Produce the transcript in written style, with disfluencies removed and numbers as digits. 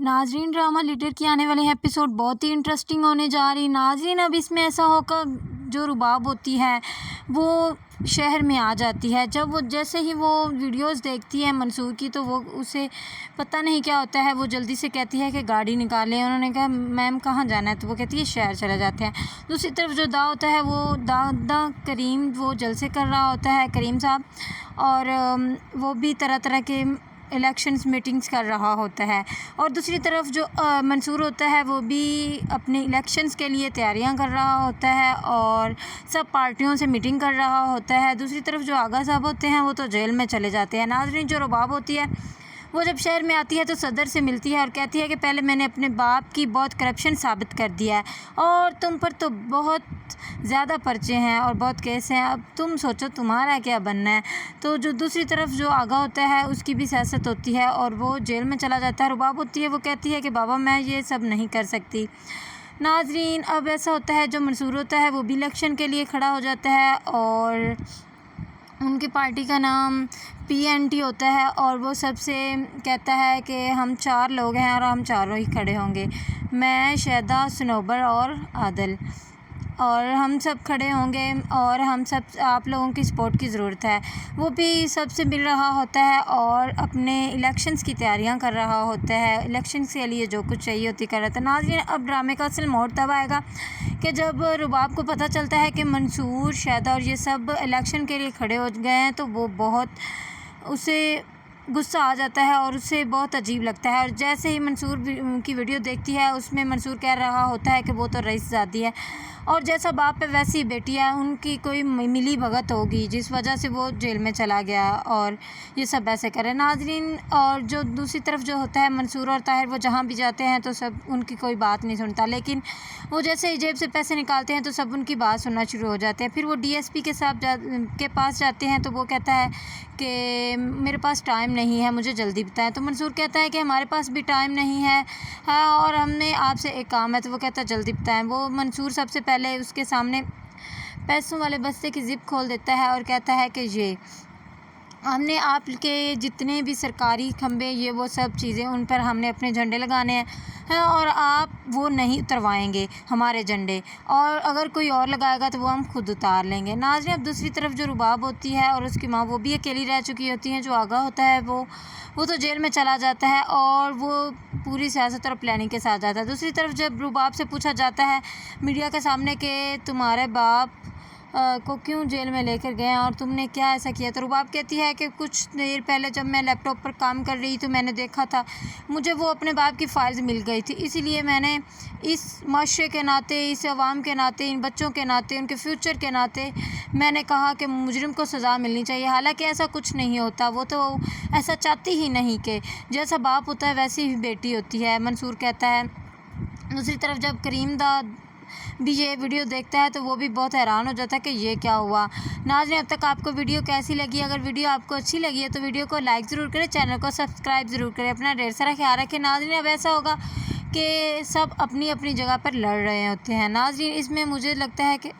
नाज़रीन, drama leader की आने वाली एपिसोड बहुत ही इंटरेस्टिंग होने जा रही। नाज़रीन, अब इसमें ऐसा होगा, जो रुबाब होती है वो शहर में आ जाती है। जब वो जैसे ही वो वीडियोस देखती है मंसूर की, तो वो उसे पता नहीं क्या होता है, वो जल्दी से कहती है कि गाड़ी निकालें। उन्होंने कहा मैम कहाँ जाना है, तो वो कहती है शहर चले जाते हैं। दूसरी तरफ जो दा होता है, वो दा करीम वो जलसे कर रहा होता है, करीम साहब, और वो भी तरह तरह के इलेक्शंस मीटिंग्स कर रहा होता है। और दूसरी तरफ जो मंसूर होता है, वो भी अपने इलेक्शंस के लिए तैयारियां कर रहा होता है और सब पार्टियों से मीटिंग कर रहा होता है। दूसरी तरफ जो आगा साहब होते हैं, वो तो जेल में चले जाते हैं। नाज़रीन, जो रुबाब होती है, वो जब शहर में आती है तो सदर से मिलती है और कहती है कि पहले मैंने अपने बाप की बहुत करप्शन साबित कर दिया है और तुम पर तो बहुत ज़्यादा पर्चे हैं और बहुत केस हैं, अब तुम सोचो तुम्हारा क्या बनना है। तो जो दूसरी तरफ जो आगा होता है, उसकी भी सियासत होती है और वो जेल में चला जाता है। रुबाब होती है, वो कहती है कि बाबा मैं ये सब नहीं कर सकती। नाज़रीन, अब ऐसा होता है, जो मंसूर होता है वो भी इलेक्शन के लिए खड़ा हो जाता है और उनकी पार्टी का नाम PNT होता है और वो सबसे कहता है कि हम 4 लोग हैं और हम चारों ही खड़े होंगे, मैं, शहदा, सनोबर और आदल, और हम सब खड़े होंगे और हम सब आप लोगों की सपोर्ट की ज़रूरत है। वो भी सबसे मिल रहा होता है और अपने इलेक्शंस की तैयारियां कर रहा होता है, इलेक्शंस के लिए जो कुछ चाहिए होती कर रहा था। नाज़रीन, अब ड्रामे का असल मोड़ तब आएगा कि जब रुबाब को पता चलता है कि मंसूर, शहदा और ये सब इलेक्शन के लिए खड़े हो गए हैं, तो वो बहुत उसे गुस्सा आ जाता है और उसे बहुत अजीब लगता है। और जैसे ही मंसूर की वीडियो देखती है, उसमें मंसूर कह रहा होता है कि वो तो रईसज़ादी है और जैसा बाप है वैसी ही बेटी है, उनकी कोई मिली भगत होगी जिस वजह से वो जेल में चला गया और ये सब ऐसे करे। नाज़रीन, और जो दूसरी तरफ जो होता है मंसूर और ताहिर, वो जहाँ भी जाते हैं तो सब उनकी कोई बात नहीं सुनता, लेकिन वो जैसे ही जेब से पैसे निकालते हैं तो सब उनकी बात सुनना शुरू हो जाते हैं। फिर वो DSP के पास जाते हैं तो वो कहता है कि मेरे पास टाइम नहीं है, मुझे जल्दी बताएं। तो मंसूर कहता है कि हमारे पास भी टाइम नहीं है, हाँ, और हमने आपसे एक काम है। तो वो कहता है जल्दी बताएं। वो मंसूर सबसे पहले उसके सामने पैसों वाले बस्ते की ज़िप खोल देता है और कहता है कि ये हमने आपके जितने भी सरकारी खंबे, ये वो सब चीज़ें, उन पर हमने अपने झंडे लगाने हैं और आप वो नहीं उतरवाएंगे हमारे झंडे, और अगर कोई और लगाएगा तो वो हम खुद उतार लेंगे। नाज़रीन, अब दूसरी तरफ जो रुबाब होती है और उसकी माँ, वो भी अकेली रह चुकी होती हैं। जो आगा होता है वो तो जेल में चला जाता है और वो पूरी सियासत और प्लानिंग के साथ जाता है। दूसरी तरफ जब रुबाब से पूछा जाता है मीडिया के सामने कि तुम्हारे बाप को क्यों जेल में लेकर गए और तुमने क्या ऐसा किया, तो रुबाब कहती है कि कुछ देर पहले जब मैं लैपटॉप पर काम कर रही तो मैंने देखा था, मुझे वो अपने बाप की फाइल्स मिल गई थी, इसीलिए मैंने इस माशरे के नाते, इस अवाम के नाते, इन बच्चों के नाते, उनके फ्यूचर के नाते मैंने कहा कि मुजरिम को सज़ा मिलनी चाहिए। हालांकि ऐसा कुछ नहीं होता, वो तो ऐसा चाहती ही नहीं कि जैसा बाप होता है वैसी ही बेटी होती है, मंसूर कहता है। दूसरी तरफ जब करीम दा भी ये वीडियो देखता है तो वो भी बहुत हैरान हो जाता है कि ये क्या हुआ। नाज़रीन, अब तक आपको वीडियो कैसी लगी? अगर वीडियो आपको अच्छी लगी है तो वीडियो को लाइक ज़रूर करें, चैनल को सब्सक्राइब ज़रूर करें, अपना ढेर सारा ख्याल रखें। नाज़रीन, अब ऐसा होगा कि सब अपनी अपनी जगह पर लड़ रहे होते हैं। नाज़रीन, इसमें मुझे लगता है कि